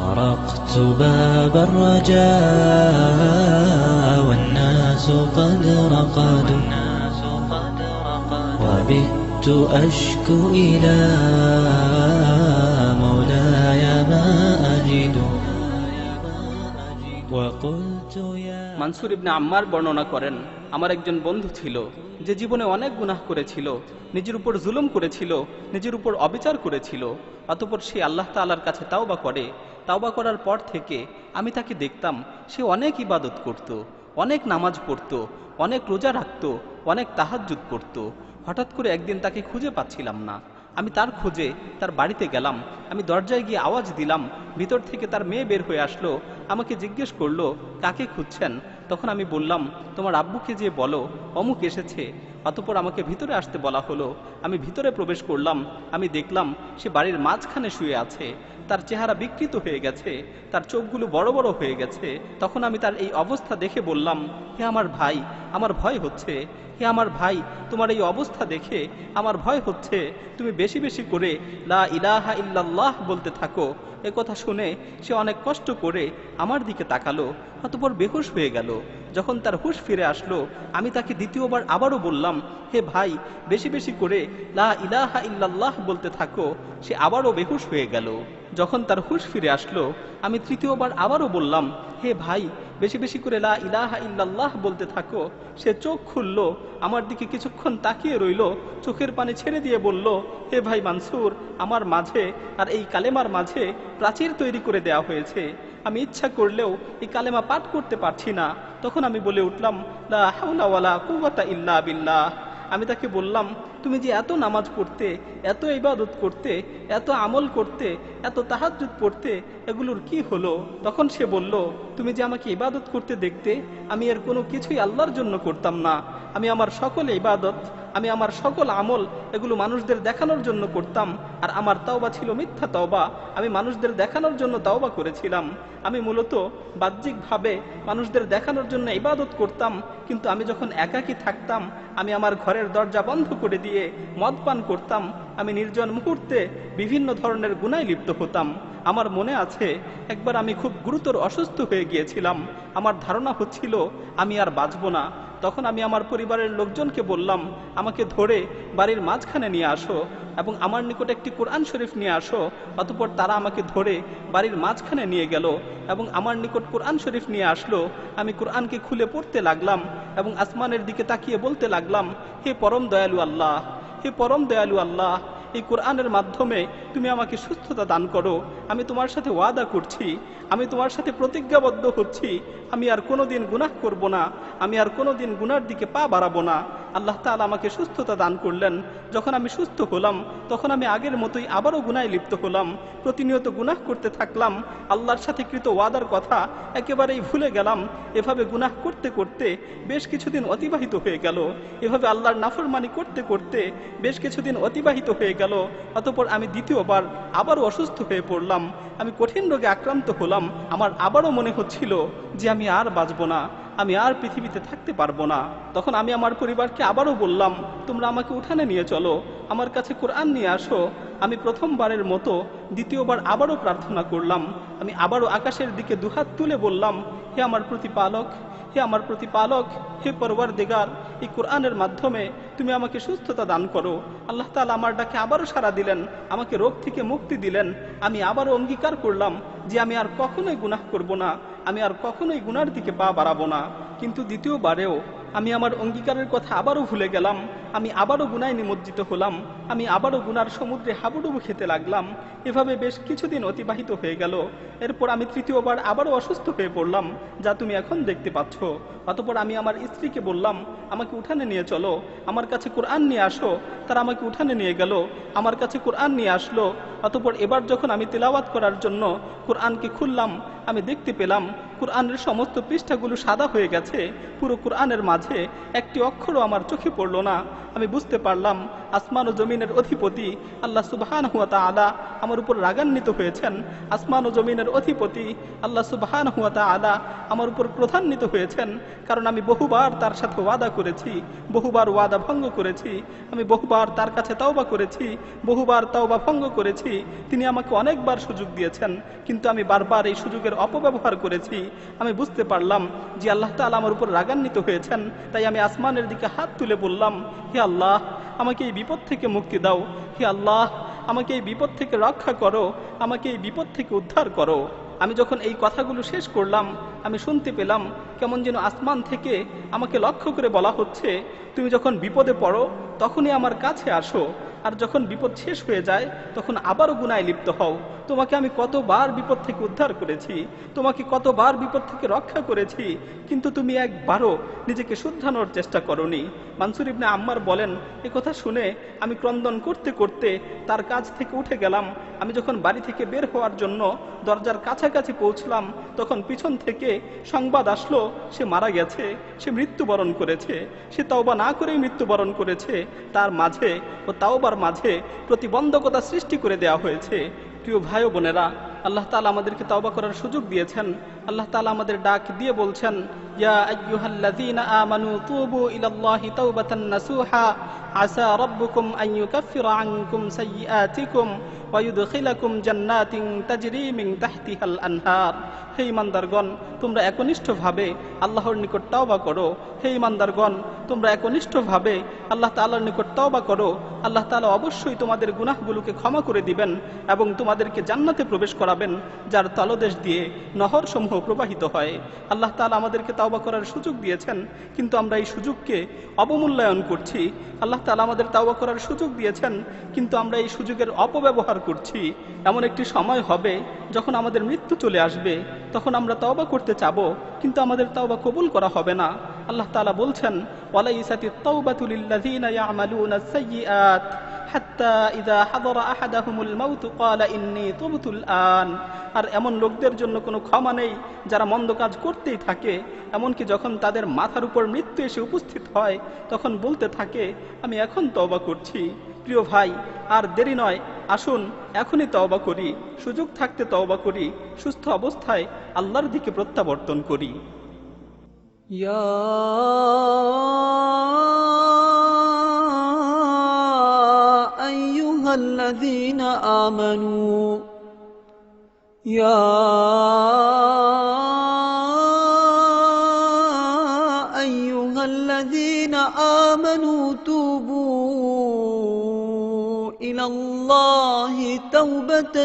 طرقت باب الرجاء والناس قد رقدوا وبت أشكو إلى مولاي ما أجد وقلت يا মানসুর ইবনে আম্মার বর্ণনা করেন, আমার একজন বন্ধু ছিল যে জীবনে অনেক গুনাহ করেছিল, নিজের উপর জুলুম করেছিল, নিজের উপর অবিচার করেছিল। অতঃপর সে আল্লাহ তাআলার কাছে তাওবা করে। তাওবা করার পর থেকে আমি তাকে দেখতাম সে অনেক ইবাদত করত, অনেক নামাজ পড়ত, অনেক রোজা রাখত, অনেক তাহাজ্জুদ পড়ত। হঠাৎ করে একদিন তাকে খুঁজে পাচ্ছিলাম না। আমি তার খোঁজে তার বাড়িতে গেলাম। আমি দরজায় গিয়ে আওয়াজ দিলাম, ভিতর থেকে তার মেয়ে বের হয়ে আসলো। আমাকে জিজ্ঞেস করলো, কাকে খুঁজছেন? তখন আমি বললাম, তোমার আব্বুকে যে বলো অমুক এসেছে। অতঃপর আমাকে ভিতরে আসতে বলা হলো। আমি ভিতরে প্রবেশ করলাম। আমি দেখলাম সে বাড়ির মাঝখানে শুয়ে আছে। তার চেহারা বিকৃত হয়ে গেছে, তার চোখগুলো বড় বড় হয়ে গেছে। তখন আমি তার এই অবস্থা দেখে বললাম, হে আমার ভাই, আমার ভয় হচ্ছে। হে আমার ভাই, তোমার এই অবস্থা দেখে আমার ভয় হচ্ছে। তুমি বেশি বেশি করে লা ইলাহা ইল্লাল্লাহ বলতে থাকো। এ কথা শুনে সে অনেক কষ্ট করে আমার দিকে তাকালো, অতঃপর বেহুশ হয়ে গেল। যখন তার হুঁশ ফিরে আসলো, আমি তাকে দ্বিতীয়বার আবারও বললাম, হে ভাই, বেশি বেশি করে লা ইলাহা ইল্লাল্লাহ বলতে থাকো। সে আবারও বেহুশ হয়ে গেল। যখন তার হুঁশ ফিরে আসলো, আমি তৃতীয়বার আবারও বললাম, হে ভাই, বেশি বেশি করে লা ইলাহা ইল্লাল্লাহ বলতে থাকো। সে চোখ খুলল, আমার দিকে কিছুক্ষণ তাকিয়ে রইল, চোখের পানি ছেড়ে দিয়ে বলল, হে ভাই মানসুর, আমার মাঝে আর এই কালেমার মাঝে প্রাচীর তৈরি করে দেয়া হয়েছে। আমি ইচ্ছা করলেও এই কালেমা পাঠ করতে পারছি না। তখন আমি বলে উঠলাম, লা হাওলা ওয়ালা কুওয়াতা ইল্লা বিল্লাহ। আমি তাকে বললাম, তুমি যে এত নামাজ পড়তে, এত ইবাদত করতে, এত আমল করতে, এত তাহাজ্জুদ পড়তে, এগুলোর কি হলো? তখন সে বলল, তুমি যে আমাকে ইবাদত করতে দেখতে, আমি এর কোনো কিছুই আল্লাহর জন্য করতাম না। আমি আমার সকল ইবাদত, আমি আমার সকল আমল, এগুলো মানুষদের দেখানোর জন্য করতাম। আর আমার তাওবা ছিল মিথ্যা তাওবা। আমি মানুষদের দেখানোর জন্য তাওবা করেছিলাম। আমি মূলত বাহ্যিকভাবে মানুষদের দেখানোর জন্য ইবাদত করতাম। কিন্তু আমি যখন একাকী থাকতাম, আমি আমার ঘরের দরজা বন্ধ করে দিয়ে মদ পান করতাম। আমি নির্জন মুহূর্তে বিভিন্ন ধরনের গুনায় লিপ্ত হতাম। আমার মনে আছে, একবার আমি খুব গুরুতর অসুস্থ হয়ে গিয়েছিলাম। আমার ধারণা হচ্ছিল আমি আর বাঁচব না। তখন আমি আমার পরিবারের লোকজনকে বললাম, আমাকে ধরে বাড়ির মাঝখানে নিয়ে আসো এবং আমার নিকট একটি কোরআন শরীফ নিয়ে আসো। অতঃপর তারা আমাকে ধরে বাড়ির মাঝখানে নিয়ে গেল এবং আমার নিকট কোরআন শরীফ নিয়ে আসলো। আমি কোরআনকে খুলে পড়তে লাগলাম এবং আসমানের দিকে তাকিয়ে বলতে লাগলাম, হে পরম দয়ালু আল্লাহ, হে পরম দয়ালু আল্লাহ, এই কোরআনের মাধ্যমে তুমি আমাকে সুস্থতা দান করো। আমি তোমার সাথে ওয়াদা করছি, আমি তোমার সাথে প্রতিজ্ঞাবদ্ধ হচ্ছি, আমি আর কোনোদিন গুনাহ করব না, আমি আর কোনোদিন গুনার দিকে পা বাড়াবো না। আল্লাহ তাআলা আমাকে সুস্থতা দান করলেন। যখন আমি সুস্থ হলাম, তখন আমি আগের মতোই আবারও গুনায় লিপ্ত হলাম। প্রতিনিয়ত গুনাহ করতে থাকলাম। আল্লাহর সাথে কৃত ওয়াদার কথা একেবারেই ভুলে গেলাম। এভাবে গুনাহ করতে করতে বেশ কিছুদিন অতিবাহিত হয়ে গেল। এভাবে আল্লাহর নাফরমানি করতে করতে বেশ কিছুদিন অতিবাহিত হয়ে গেল। অতঃপর আমি দ্বিতীয়বার আবারও অসুস্থ হয়ে পড়লাম। আমি কঠিন রোগে আক্রান্ত হলাম। আমার আবারও মনে হচ্ছিল যে আমি আর বাঁচব না, আমি আর পৃথিবীতে থাকতে পারবো না। তখন আমি আমার পরিবারকে আবারও বললাম, তোমরা আমাকে উঠানে নিয়ে চলো, আমার কাছে কোরআন নিয়ে আসো। আমি প্রথমবারের মতো দ্বিতীয়বার আবারও প্রার্থনা করলাম। আমি আবারও আকাশের দিকে দুহাত তুলে বললাম, হে আমার প্রতিপালক, হে আমার প্রতিপালক, হে পরওয়ারদিগার, এই কোরআনের মাধ্যমে তুমি আমাকে সুস্থতা দান করো। আল্লাহ তাআলা আমার ডাকে আবারও সাড়া দিলেন, আমাকে রোগ থেকে মুক্তি দিলেন। আমি আবারও অঙ্গীকার করলাম যে আমি আর কখনোই গুনাহ করব না, আমি আর কখনোই গুনার দিকে পা বাড়াবো না। কিন্তু দ্বিতীয়বারেও আমি আমার অঙ্গীকারের কথা আবারও ভুলে গেলাম। আমি আবারও গুনায় নিমজ্জিত হলাম। আমি আবারও গুনার সমুদ্রে হাবুডুবু খেতে লাগলাম। এভাবে বেশ কিছুদিন অতিবাহিত হয়ে গেল। এরপর আমি তৃতীয়বার আবারও অসুস্থ হয়ে পড়লাম, যা তুমি এখন দেখতে পাচ্ছ। অতঃপর আমি আমার স্ত্রীকে বললাম, আমাকে উঠানে নিয়ে চলো, আমার কাছে কোরআন নিয়ে আসো। তারা আমাকে উঠানে নিয়ে গেল, আমার কাছে কোরআন নিয়ে আসলো। অতঃপর এবার যখন আমি তিলাওয়াত করার জন্য কোরআনকে খুললাম, আমি দেখতে পেলাম কোরআনের সমস্ত পৃষ্ঠাগুলো সাদা হয়ে গেছে। পুরো কোরআনের মাঝে একটি অক্ষরও আমার চোখে পড়ল না। আমি বুঝতে পারলাম আসমান ও জমিনের অধিপতি আল্লাহ সুবহানাহু ওয়া তাআলা আমার উপর রাগান্বিত হয়েছেন। আসমান ও জমিনের অধিপতি আল্লাহ সুবহানাহু ওয়া তাআলা আমার উপর ক্রোধান্বিত হয়েছেন, কারণ আমি বহুবার তার সাথে ওয়াদা করেছি, বহুবার ওয়াদা ভঙ্গ করেছি, আমি বহুবার তার কাছে তাওবা করেছি, বহুবার তাওবা ভঙ্গ করেছি। তিনি আমাকে অনেকবার সুযোগ দিয়েছেন, কিন্তু আমি বারবার এই সুযোগের অপব্যবহার করেছি। আমি বুঝতে পারলাম যে আল্লাহ তাআলা আমার উপর রাগান্বিত হয়েছেন। তাই আমি আসমানের দিকে হাত তুলে বললাম, হে আল্লাহ, আমাকে এই বিপদ থেকে মুক্তি দাও। হে আল্লাহ, আমাকে এই বিপদ থেকে রক্ষা করো, আমাকে এই বিপদ থেকে উদ্ধার করো। আমি যখন এই কথাগুলো শেষ করলাম, আমি শুনতে পেলাম কেমন যেন আসমান থেকে আমাকে লক্ষ্য করে বলা হচ্ছে, তুমি যখন বিপদে পড়ো তখনই আমার কাছে আসো, আর যখন বিপদ শেষ হয়ে যায় তখন আবারও গুনায় লিপ্ত হও। তোমাকে আমি কতবার বিপদ থেকে উদ্ধার করেছি, তোমাকে কতবার বিপদ থেকে রক্ষা করেছি, কিন্তু তুমি একবারও নিজেকে শুধরানোর চেষ্টা করোনি। মানসুর ইবনে আম্মার বলেন, এ কথা শুনে আমি ক্রন্দন করতে করতে তার কাছ থেকে উঠে গেলাম। আমি যখন বাড়ি থেকে বের হওয়ার জন্য দরজার কাছাকাছি পৌঁছলাম, তখন পিছন থেকে সংবাদ আসলো সে মারা গেছে, সে মৃত্যুবরণ করেছে। সে তাওবা না করেই মৃত্যুবরণ করেছে। তার মাঝে ও তাওবার মাঝে প্রতিবন্ধকতা সৃষ্টি করে দেওয়া হয়েছে। প্রিয় ভাই ও বোনেরা, আল্লাহ তাআলা আমাদেরকে তাওবা করার সুযোগ দিয়েছেন। আল্লাহ তাআলা আমাদের ডাক দিয়ে বলছেন, ইয়া আইয়ুহাল্লাযীনা আমানু তুবু ইলাল্লাহি তাওবাতান নাসুহা আসা রাব্বুকুম আন ইউকাফিরা আনকুম সাইয়্যাতিকুম ওয়া ইউদখিলাকুম জান্নাতিন তাজরি মিন তাহতিহাল আনহার। হে ঈমানদারগণ, তোমরা একনিষ্ঠভাবে আল্লাহর নিকট তাওবা করো। হে ঈমানদারগণ, তোমরা একনিষ্ঠভাবে আল্লাহ তাআলার নিকট তাওবা করো। আল্লাহ তাআলা অবশ্যই তোমাদের গুনাহগুলোকে ক্ষমা করে দিবেন এবং তোমাদেরকে জান্নাতে প্রবেশ করাবেন, যার তলদেশ দিয়ে নহরসমূহ প্রবাহিত হয়। আল্লাহ তাআলা আমাদেরকে তাওবা করার সুযোগ দিয়েছেন, কিন্তু আমরা এই সুযোগকে অবমূল্যায়ন করছি। আল্লাহ তাআলা আমাদের তাওবা করার সুযোগ দিয়েছেন, কিন্তু আমরা এই সুযোগের অপব্যবহার করছি। এমন একটি সময় হবে যখন আমাদের মৃত্যু চলে আসবে, তখন আমরা তাওবা করতে চাবো, কিন্তু আমাদের তাওবা কবুল করা হবে না। আল্লাহ তাআলা বলছেন, ওয়ালাইসাতিত তাওবাতু লিল্লাযীনা ইয়ামালুনাস সাইয়্যাত হাত্তা ইযা হাদারা আহাদাহুমুল মাউত ক্বালা ইন্নী তুবতুল আন। আর এমন লোকদের জন্য কোনো ক্ষমা নেই যারা মন্দ কাজ করতেই থাকে, এমনকি যখন তাদের মাথার উপর মৃত্যু এসে উপস্থিত হয় তখন বলতে থাকে, আমি এখন তওবা করছি। প্রিয় ভাই, আর দেরি নয়, আসুন এখনই তওবা করি, সুযোগ থাকতে তওবা করি, সুস্থ অবস্থায় আল্লাহর দিকে প্রত্যাবর্তন করি। يا أيها الذين آمنوا يا أيها الذين آمنوا توبوا إلى الله توبة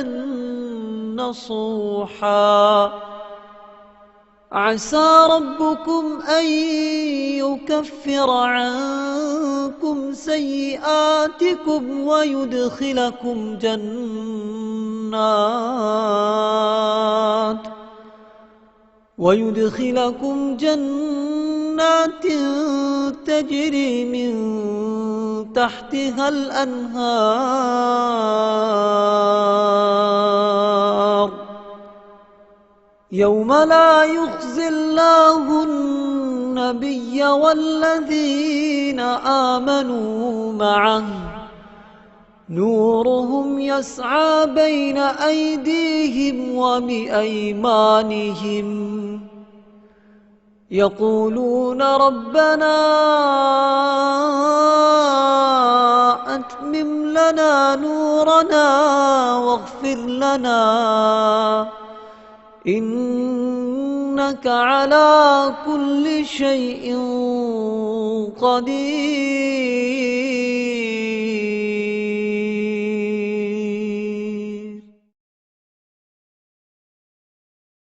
نصوحا عسى ربكم أن يكفر عنكم سيئاتكم ويدخلكم جنات تجري من تحتها الأنهار يوم لا يخزي الله النبي والذين آمنوا معه نورهم يسعى بين أيديهم وبأيمانهم يقولون ربنا أتمم لنا نورنا واغفر لنا إنك على كل شيء قدير